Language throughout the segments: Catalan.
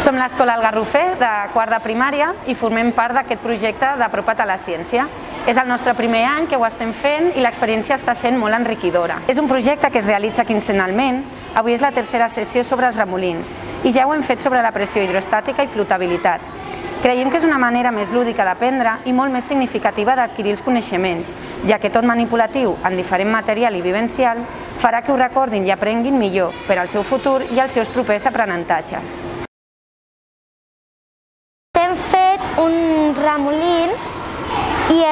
Som l'Escola El Garrofer, de quart de primària, i formem part d'aquest projecte d'Apropa't a la ciència. És el nostre primer any que ho estem fent i l'experiència està sent molt enriquidora. És un projecte que es realitza quinzenalment, avui és la tercera sessió sobre els remolins i ja ho hem fet sobre la pressió hidroestàtica i flotabilitat. Creiem que és una manera més lúdica d'aprendre i molt més significativa d'adquirir els coneixements, ja que tot manipulatiu en diferent material i vivencial farà que ho recordin i aprenguin millor per al seu futur i als seus propers aprenentatges. Hem fet uns remolins i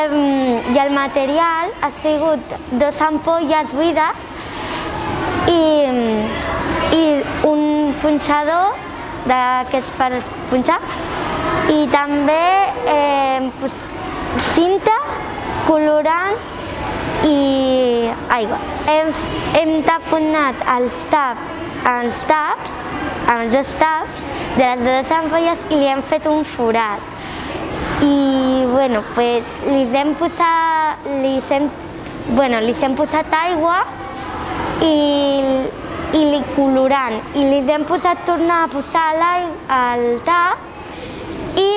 el material ha sigut 2 ampolles buides i un punxador d'aquests per punxar i també cinta, colorant i aigua. Hem taponat els dos taps de les 2 ampolles i li hem fet un forat. I li hem posat aigua i colorant i li hem tornat a posar el tap i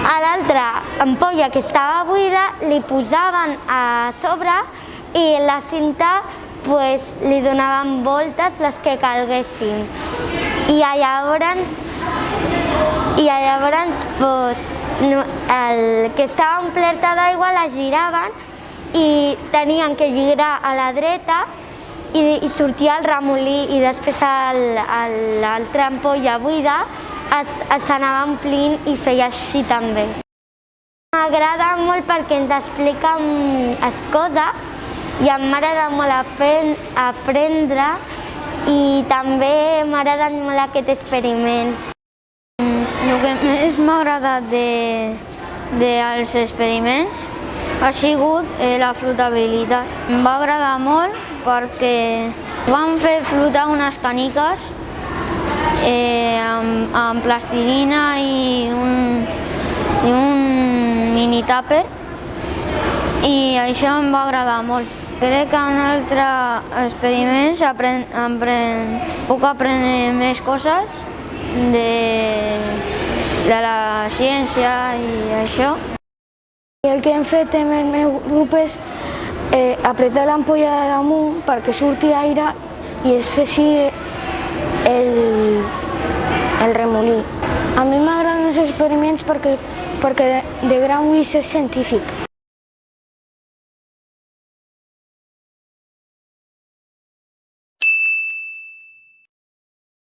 a l'altra ampolla que estava buida li posaven a sobre i la cinta li donaven voltes les que calguessin. I llavors el que estava ompleta d'aigua la giraven i tenien que girar a la dreta i sortia el remolí i després l'altra ampolla buida s'anava omplint i feia així també. M'agrada molt perquè ens explica les coses i m'agrada molt aprendre i també m'agrada molt aquest experiment. El que més m'ha agradat dels experiments ha sigut la flotabilitat. Em va agradar molt perquè vam fer flotar unes caniques amb plastilina i un mini tàper i això em va agradar molt. Crec que en altres experiments puc aprendre més coses de la ciència i això. El que hem fet amb el meu grup és apretar l'ampolla de damunt perquè surti aire i es faci el remolí. A mi m'agraden els experiments perquè de gran vull ser científic.